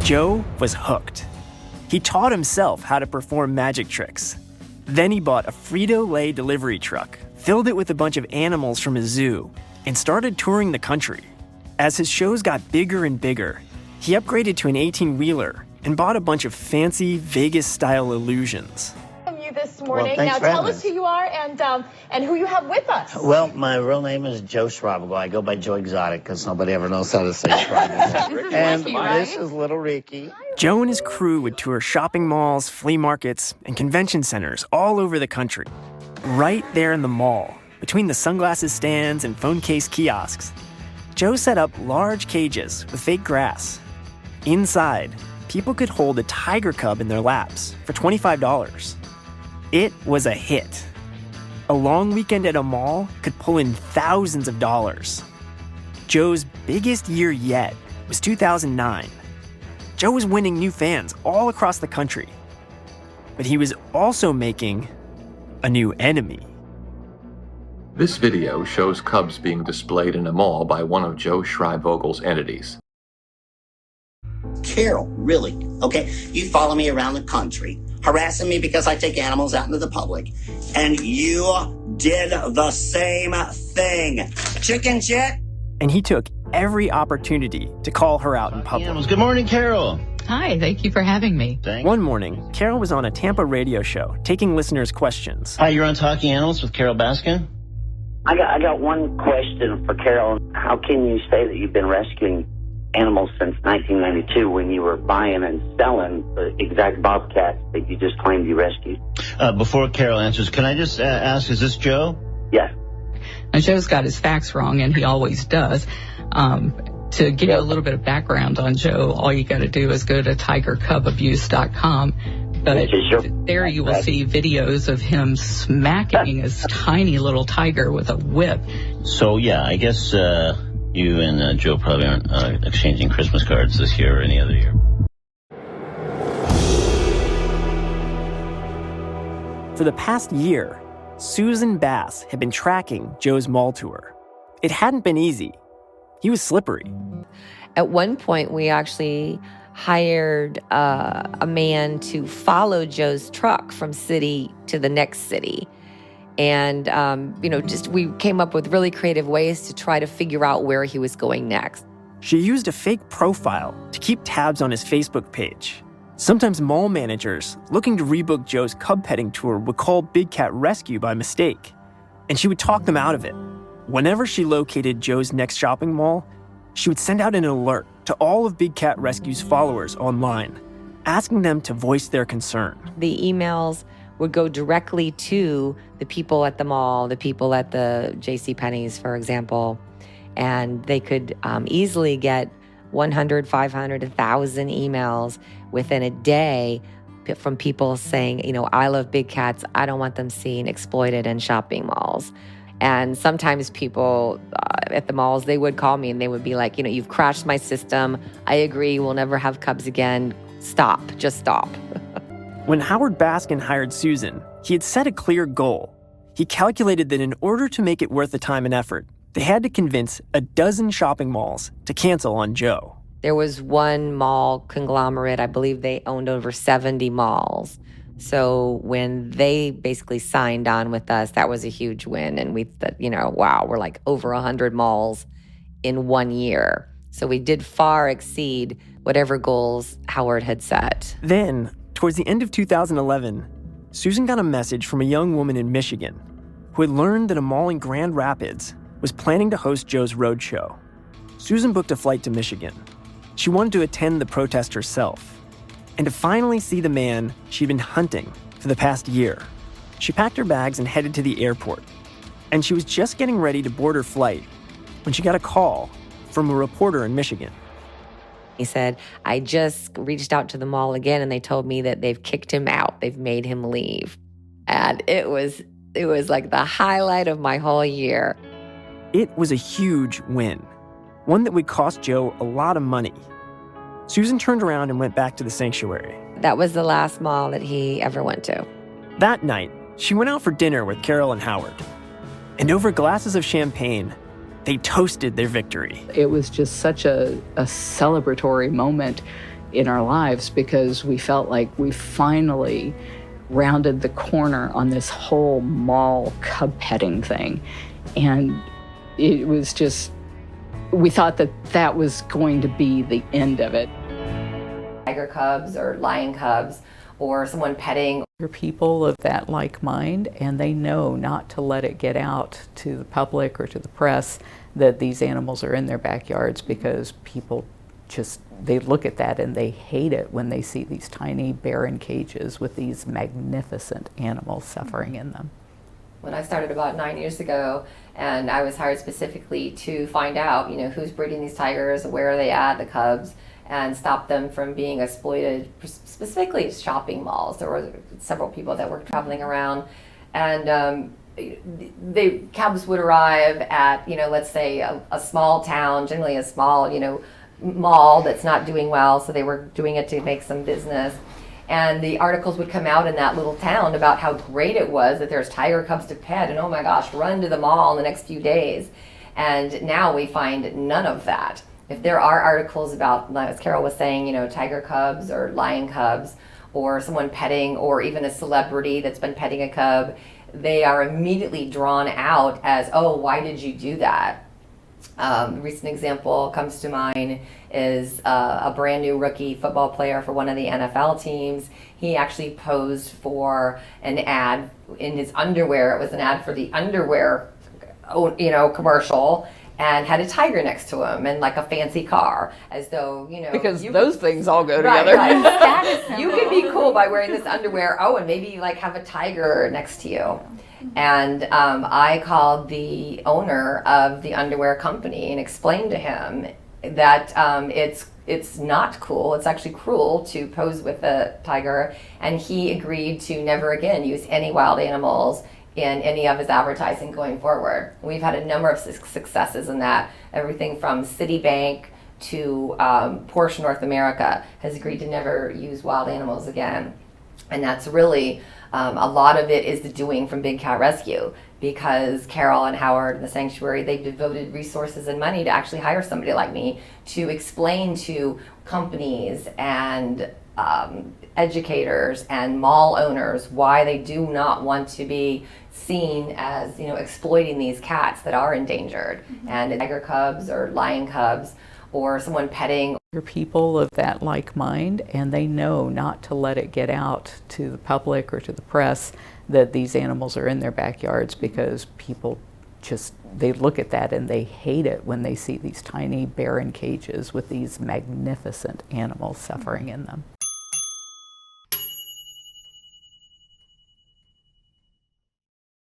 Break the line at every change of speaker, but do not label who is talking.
Joe was hooked. He taught himself how to perform magic tricks. Then he bought a Frito-Lay delivery truck, filled it with a bunch of animals from his zoo, and started touring the country. As his shows got bigger and bigger, he upgraded to an 18-wheeler and bought a bunch of fancy Vegas-style illusions.
You this morning.
Well,
now tell us who you are and who you have with us.
Well, my real name is Joe Schrabago. I go by Joe Exotic because nobody ever knows how to say Schrabago. And
Ricky, right?
this is little Ricky.
Joe and his crew would tour shopping malls, flea markets, and convention centers all over the country. Right there in the mall, between the sunglasses stands and phone case kiosks, Joe set up large cages with fake grass. Inside, people could hold a tiger cub in their laps for $25. It was a hit. A long weekend at a mall could pull in thousands of dollars. Joe's biggest year yet was 2009. Joe was winning new fans all across the country. But he was also making a new enemy.
This video shows cubs being displayed in a mall by one of Joe Schreivogel's entities.
Carole, really? Okay, you follow me around the country, harassing me because I take animals out into the public. And you did the same thing. Chicken shit?
And he took every opportunity to call her out in public.
Good morning, Carole.
Hi, thank you for having me.
Thanks.
One morning, Carole was on a Tampa radio show taking listeners' questions.
Hi, you're on Talking Animals with Carole Baskin?
I got one question for Carole. How can you say that you've been rescuing animals since 1992 when you were buying and selling the exact bobcats that you just claimed you rescued?
Before Carole answers, can I just ask, is this Joe?
Yes.
Now, Joe's got his facts wrong, and he always does. To give you a little bit of background on Joe, all you got to do is go to tigercubabuse.com. But there you will see videos of him smacking his tiny little tiger with a whip.
So, yeah, I guess you and Joe probably aren't exchanging Christmas cards this year or any other year.
For the past year, Susan Bass had been tracking Joe's mall tour. It hadn't been easy. He was slippery.
At one point, we actually hired a man to follow Joe's truck from city to the next city. And, we came up with really creative ways to try to figure out where he was going next.
She used a fake profile to keep tabs on his Facebook page. Sometimes mall managers looking to rebook Joe's cub petting tour would call Big Cat Rescue by mistake, and she would talk them out of it. Whenever she located Joe's next shopping mall, she would send out an alert to all of Big Cat Rescue's followers online, asking them to voice their concern.
The emails would go directly to the people at the mall, the people at the JCPenney's, for example, and they could easily get 100, 500, 1,000 emails within a day from people saying, I love big cats. I don't want them seen exploited in shopping malls. And sometimes people at the malls, they would call me and they would be like, you've crashed my system. I agree. We'll never have cubs again. Stop. Just stop.
When Howard Baskin hired Susan, he had set a clear goal. He calculated that in order to make it worth the time and effort, they had to convince a dozen shopping malls to cancel on Joe.
There was one mall conglomerate. I believe they owned over 70 malls. So when they basically signed on with us, that was a huge win. And we thought, wow, we're like over 100 malls in 1 year. So we did far exceed whatever goals Howard had set.
Then, towards the end of 2011, Susan got a message from a young woman in Michigan who had learned that a mall in Grand Rapids was planning to host Joe's roadshow. Susan booked a flight to Michigan. She wanted to attend the protest herself and to finally see the man she'd been hunting for the past year. She packed her bags and headed to the airport. And she was just getting ready to board her flight when she got a call from a reporter in Michigan.
He said, I just reached out to the mall again and they told me that they've kicked him out. They've made him leave. And it was like the highlight of my whole year.
It was a huge win, one that would cost Joe a lot of money. Susan turned around and went back to the sanctuary.
That was the last mall that he ever went to.
That night, she went out for dinner with Carole and Howard. And over glasses of champagne, they toasted their victory.
It was just such a celebratory moment. in our lives because we felt like we finally rounded the corner on this whole mall cub petting thing. And it was just, we thought that that was going to be the end of it.
Tiger cubs or lion cubs or someone petting.
They're people of that like mind, and they know not to let it get out to the public or to the press that these animals are in their backyards, because people just, they look at that and they hate it when they see these tiny barren cages with these magnificent animals suffering in them.
When I started about 9 years ago, and I was hired specifically to find out, who's breeding these tigers, where are they at, the cubs, and stop them from being exploited, specifically at shopping malls. There were several people that were traveling around, and the cubs would arrive at, let's say a small town, generally a small, mall that's not doing well, so they were doing it to make some business. And the articles would come out in that little town about how great it was that there's tiger cubs to pet, and oh my gosh, run to the mall in the next few days. And now we find none of that. If there are articles about, as Carole was saying, tiger cubs or lion cubs, or someone petting, or even a celebrity that's been petting a cub, they are immediately drawn out as, oh, why did you do that? A recent example comes to mind is a brand new rookie football player for one of the NFL teams. He actually posed for an ad in his underwear. It was an ad for the underwear, commercial, and had a tiger next to him and like a fancy car, as though,
because those things all go together.
Right. You can be cool by wearing this underwear. Oh, and maybe have a tiger next to you. And I called the owner of the underwear company and explained to him that it's not cool. It's actually cruel to pose with a tiger. And he agreed to never again use any wild animals in any of his advertising going forward. We've had a number of successes in that. Everything from Citibank to Porsche North America has agreed to never use wild animals again. And that's really, a lot of it is the doing from Big Cat Rescue, because Carole and Howard and the Sanctuary, they've devoted resources and money to actually hire somebody like me to explain to companies and educators and mall owners why they do not want to be seen as exploiting these cats that are endangered. And tiger cubs or lion cubs or someone petting.
They're people of that like mind, and they know not to let it get out to the public or to the press that these animals are in their backyards, because people just, they look at that and they hate it when they see these tiny barren cages with these magnificent animals suffering in them.